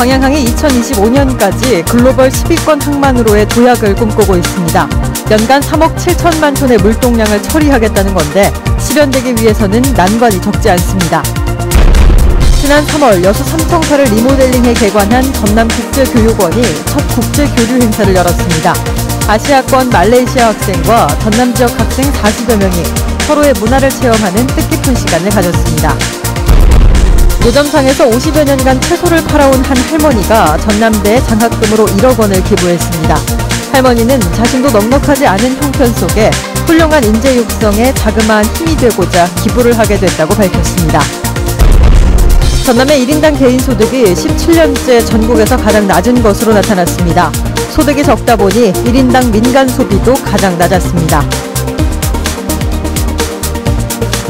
광양항이 2025년까지 글로벌 10위권 항만으로의 도약을 꿈꾸고 있습니다. 연간 3억 7천만 톤의 물동량을 처리하겠다는 건데 실현되기 위해서는 난관이 적지 않습니다. 지난 3월 여수 삼청사를 리모델링해 개관한 전남국제교육원이 첫 국제교류 행사를 열었습니다. 아시아권 말레이시아 학생과 전남 지역 학생 40여 명이 서로의 문화를 체험하는 뜻깊은 시간을 가졌습니다. 노점상에서 50여 년간 채소를 팔아온 한 할머니가 전남대에 장학금으로 1억 원을 기부했습니다. 할머니는 자신도 넉넉하지 않은 형편 속에 훌륭한 인재 육성에 자그마한 힘이 되고자 기부를 하게 됐다고 밝혔습니다. 전남의 1인당 개인 소득이 17년째 전국에서 가장 낮은 것으로 나타났습니다. 소득이 적다 보니 1인당 민간 소비도 가장 낮았습니다.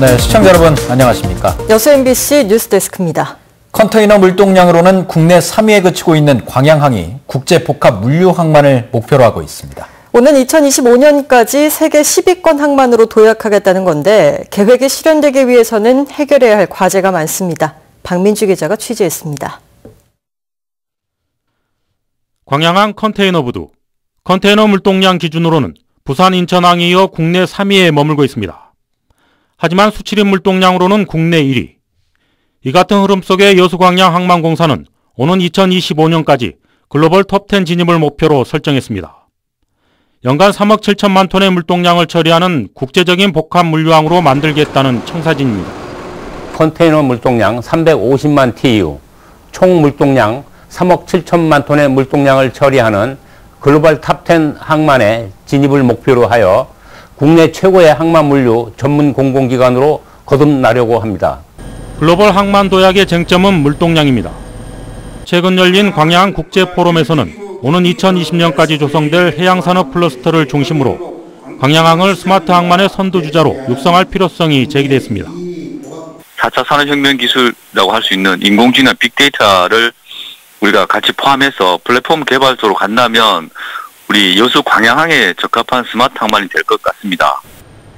네, 시청자 여러분 안녕하십니까? 여수 MBC 뉴스데스크입니다. 컨테이너 물동량으로는 국내 3위에 그치고 있는 광양항이 국제복합 물류항만을 목표로 하고 있습니다. 오는 2025년까지 세계 10위권 항만으로 도약하겠다는 건데 계획이 실현되기 위해서는 해결해야 할 과제가 많습니다. 박민주 기자가 취재했습니다. 광양항 컨테이너 부두. 컨테이너 물동량 기준으로는 부산, 인천항에 이어 국내 3위에 머물고 있습니다. 하지만 수출입 물동량으로는 국내 1위. 이 같은 흐름 속에 여수광양항만공사는 오는 2025년까지 글로벌 톱10 진입을 목표로 설정했습니다. 연간 3억 7천만 톤의 물동량을 처리하는 국제적인 복합 물류항으로 만들겠다는 청사진입니다. 컨테이너 물동량 350만 TEU, 총 물동량 3억 7천만 톤의 물동량을 처리하는 글로벌 탑10 항만의 진입을 목표로 하여 국내 최고의 항만 물류 전문 공공기관으로 거듭나려고 합니다. 글로벌 항만 도약의 쟁점은 물동량입니다. 최근 열린 광양 국제포럼에서는 오는 2020년까지 조성될 해양산업 클러스터를 중심으로 광양항을 스마트 항만의 선두주자로 육성할 필요성이 제기됐습니다. 4차 산업혁명 기술이라고 할 수 있는 인공지능 빅데이터를 우리가 같이 포함해서 플랫폼 개발소로 간다면 우리 여수 광양항에 적합한 스마트 항만이 될 것 같습니다.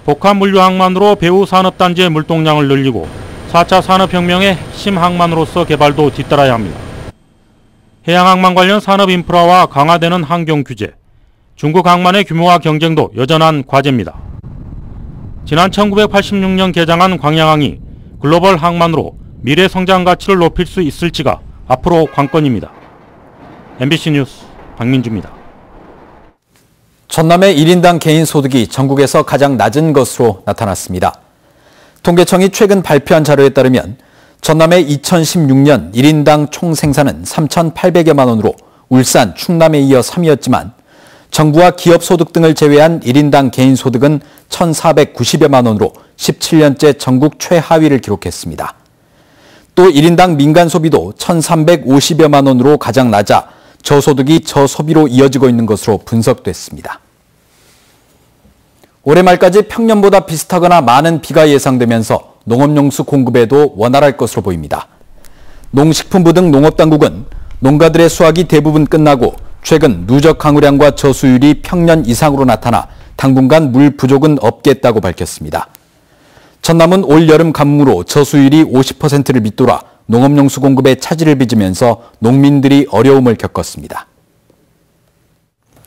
복합 물류 항만으로 배후 산업단지의 물동량을 늘리고 4차 산업혁명의 핵심 항만으로서 개발도 뒤따라야 합니다. 해양항만 관련 산업 인프라와 강화되는 환경 규제, 중국 항만의 규모화 경쟁도 여전한 과제입니다. 지난 1986년 개장한 광양항이 글로벌 항만으로 미래 성장 가치를 높일 수 있을지가 앞으로 관건입니다. MBC 뉴스 박민주입니다. 전남의 1인당 개인 소득이 전국에서 가장 낮은 것으로 나타났습니다. 통계청이 최근 발표한 자료에 따르면 전남의 2016년 1인당 총 생산은 3,800여만 원으로 울산, 충남에 이어 3위였지만 정부와 기업 소득 등을 제외한 1인당 개인 소득은 1,490여만 원으로 17년째 전국 최하위를 기록했습니다. 또 1인당 민간 소비도 1,350여만 원으로 가장 낮아 저소득이 저소비로 이어지고 있는 것으로 분석됐습니다. 올해 말까지 평년보다 비슷하거나 많은 비가 예상되면서 농업용수 공급에도 원활할 것으로 보입니다. 농식품부 등 농업당국은 농가들의 수확이 대부분 끝나고 최근 누적 강우량과 저수율이 평년 이상으로 나타나 당분간 물 부족은 없겠다고 밝혔습니다. 전남은 올 여름 가뭄으로 저수율이 50%를 밑돌아 농업용수 공급에 차질을 빚으면서 농민들이 어려움을 겪었습니다.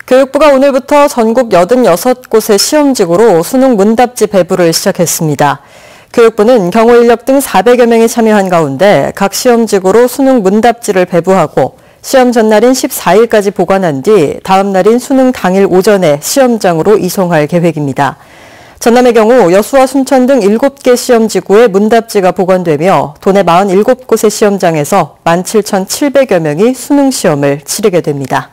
교육부가 오늘부터 전국 86곳의 시험지구로 수능 문답지 배부를 시작했습니다. 교육부는 경호 인력 등 400여 명이 참여한 가운데 각 시험지구로 수능 문답지를 배부하고 시험 전날인 14일까지 보관한 뒤 다음 날인 수능 당일 오전에 시험장으로 이송할 계획입니다. 전남의 경우 여수와 순천 등 7개 시험지구에 문답지가 보관되며 도내 47곳의 시험장에서 17,700여 명이 수능 시험을 치르게 됩니다.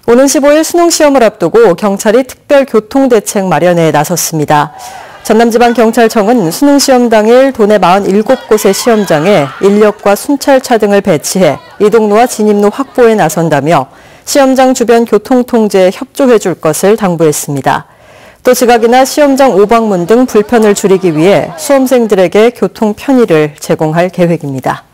오는 15일 수능 시험을 앞두고 경찰이 특별 교통대책 마련에 나섰습니다. 전남지방경찰청은 수능시험 당일 도내 47곳의 시험장에 인력과 순찰차 등을 배치해 이동로와 진입로 확보에 나선다며 시험장 주변 교통통제에 협조해 줄 것을 당부했습니다. 또 지각이나 시험장 오방문 등 불편을 줄이기 위해 수험생들에게 교통 편의를 제공할 계획입니다.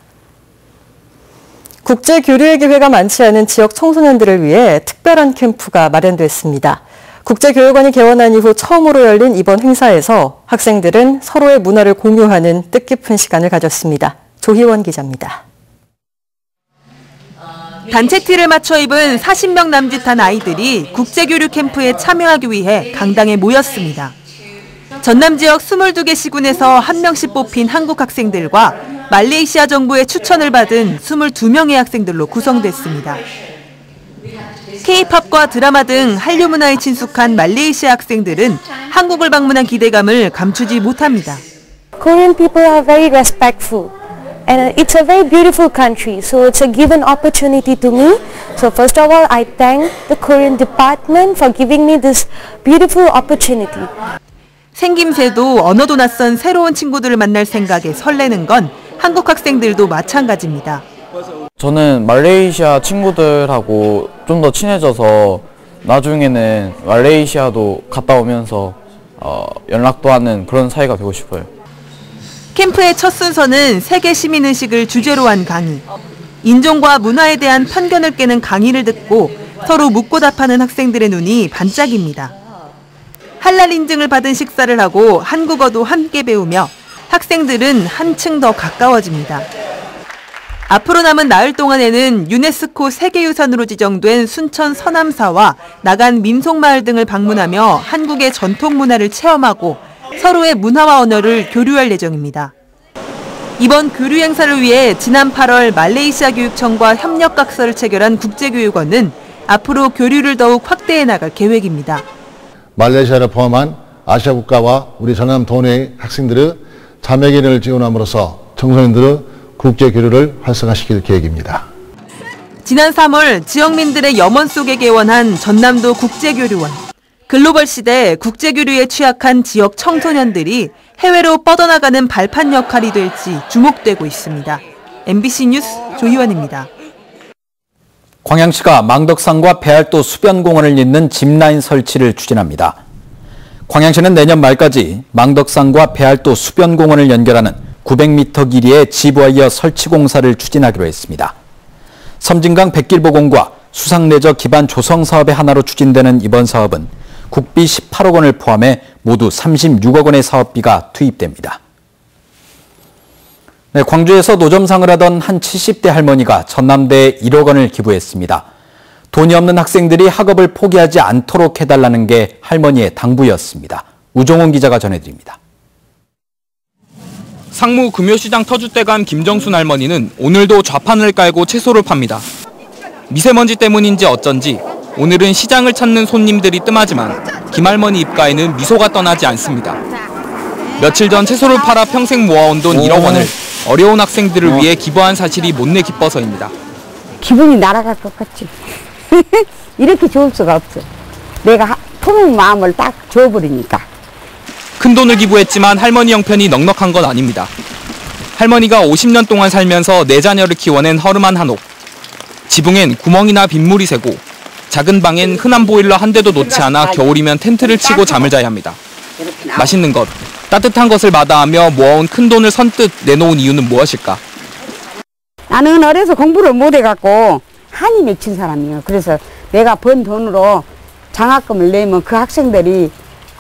국제 교류의 기회가 많지 않은 지역 청소년들을 위해 특별한 캠프가 마련됐습니다. 국제교육원이 개원한 이후 처음으로 열린 이번 행사에서 학생들은 서로의 문화를 공유하는 뜻깊은 시간을 가졌습니다. 조희원 기자입니다. 단체 티를 맞춰 입은 40명 남짓한 아이들이 국제교류 캠프에 참여하기 위해 강당에 모였습니다. 전남 지역 22개 시군에서 한 명씩 뽑힌 한국 학생들과 말레이시아 정부의 추천을 받은 22명의 학생들로 구성됐습니다. K-팝과 드라마 등 한류 문화에 친숙한 말레이시아 학생들은 한국을 방문한 기대감을 감추지 못합니다. Korean people are very respectful. And it's a very beautiful country, so it's a given opportunity to me. So first of all, I thank the Korean department for giving me this beautiful opportunity. 생김새도 언어도 낯선 새로운 친구들을 만날 생각에 설레는 건 한국 학생들도 마찬가지입니다. 저는 말레이시아 친구들하고 좀 더 친해져서 나중에는 말레이시아도 갔다 오면서 연락도 하는 그런 사이가 되고 싶어요. 캠프의 첫 순서는 세계 시민의식을 주제로 한 강의. 인종과 문화에 대한 편견을 깨는 강의를 듣고 서로 묻고 답하는 학생들의 눈이 반짝입니다. 할랄 인증을 받은 식사를 하고 한국어도 함께 배우며 학생들은 한층 더 가까워집니다. 앞으로 남은 나흘 동안에는 유네스코 세계유산으로 지정된 순천 서남사와 나간 민속마을 등을 방문하며 한국의 전통 문화를 체험하고 서로의 문화와 언어를 교류할 예정입니다. 이번 교류 행사를 위해 지난 8월 말레이시아 교육청과 협력각서를 체결한 국제교육원은 앞으로 교류를 더욱 확대해 나갈 계획입니다. 말레이시아를 포함한 아시아 국가와 우리 전남 도내의 학생들의 자매기를 지원함으로써 청소년들의 국제교류를 활성화시킬 계획입니다. 지난 3월 지역민들의 염원 속에 개원한 전남도 국제교류원. 글로벌 시대 국제교류에 취약한 지역 청소년들이 해외로 뻗어나가는 발판 역할이 될지 주목되고 있습니다. MBC 뉴스 조희원입니다. 광양시가 망덕산과 배알도 수변공원을 잇는 짚라인 설치를 추진합니다. 광양시는 내년 말까지 망덕산과 배알도 수변공원을 연결하는 900m 길이의 지브와이어 설치 공사를 추진하기로 했습니다. 섬진강 백길보공과 수상레저 기반 조성 사업의 하나로 추진되는 이번 사업은 국비 18억 원을 포함해 모두 36억 원의 사업비가 투입됩니다. 네, 광주에서 노점상을 하던 한 70대 할머니가 전남대에 1억 원을 기부했습니다. 돈이 없는 학생들이 학업을 포기하지 않도록 해달라는 게 할머니의 당부였습니다. 우종훈 기자가 전해드립니다. 상무 금요시장 터줏대감 김정순 할머니는 오늘도 좌판을 깔고 채소를 팝니다. 미세먼지 때문인지 어쩐지 오늘은 시장을 찾는 손님들이 뜸하지만 김할머니 입가에는 미소가 떠나지 않습니다. 며칠 전 채소를 팔아 평생 모아온 돈 1억 원을 어려운 학생들을 위해 기부한 사실이 못내 기뻐서입니다. 기분이 날아갈 것 같지. 이렇게 좋을 수가 없어. 내가 품은 마음을 딱 줘버리니까. 큰 돈을 기부했지만 할머니 형편이 넉넉한 건 아닙니다. 할머니가 50년 동안 살면서 4자녀를 키워낸 허름한 한옥. 지붕엔 구멍이나 빗물이 새고 작은 방엔 흔한 보일러 한 대도 놓지 않아 겨울이면 텐트를 치고 잠을 자야 합니다. 맛있는 것, 따뜻한 것을 마다하며 모아온 큰 돈을 선뜻 내놓은 이유는 무엇일까? 나는 어려서 공부를 못해갖고 한이 맺힌 사람이에요. 그래서 내가 번 돈으로 장학금을 내면 그 학생들이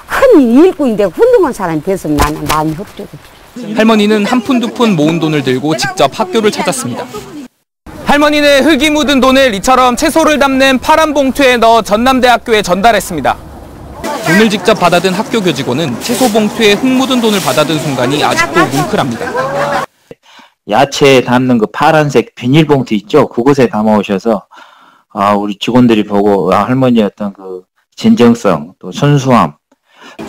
큰 일꾼이 되고 훌륭한 사람이 됐으면 나는 마음이 흡족해. 할머니는 한 푼 두 푼 모은 돈을 들고 직접 학교를 찾았습니다. 할머니는 흙이 묻은 돈을 이처럼 채소를 담는 파란 봉투에 넣어 전남대학교에 전달했습니다. 돈을 직접 받아든 학교 교직원은 채소 봉투에 흙 묻은 돈을 받아든 순간이 아직도 뭉클합니다. 야채 담는 그 파란색 비닐봉투 있죠? 그곳에 담아오셔서 우리 직원들이 보고 할머니의 어떤 그 진정성, 또 순수함.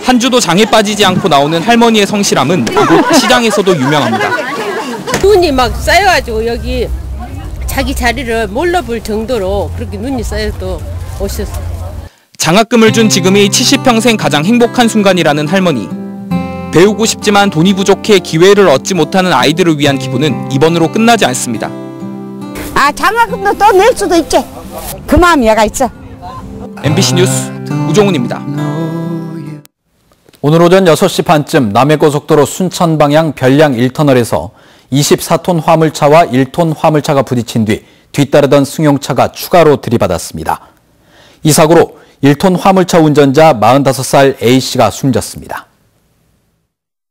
한 주도 장에 빠지지 않고 나오는 할머니의 성실함은 이곳 시장에서도 유명합니다. 눈이 막 쌓여가지고 여기 자기 자리를 몰라볼 정도로 그렇게 눈이 쌓여서 오셨어요. 장학금을 준 지금이 70평생 가장 행복한 순간이라는 할머니. 배우고 싶지만 돈이 부족해 기회를 얻지 못하는 아이들을 위한 기부는 이번으로 끝나지 않습니다. 장학금도 또 낼 수도 있지. 그 마음이 얘가 있어. MBC 뉴스 우종훈입니다. 오늘 오전 6시 반쯤 남해고속도로 순천 방향 별량 1터널에서 24톤 화물차와 1톤 화물차가 부딪힌 뒤 뒤따르던 승용차가 추가로 들이받았습니다. 이 사고로 1톤 화물차 운전자 45살 A씨가 숨졌습니다.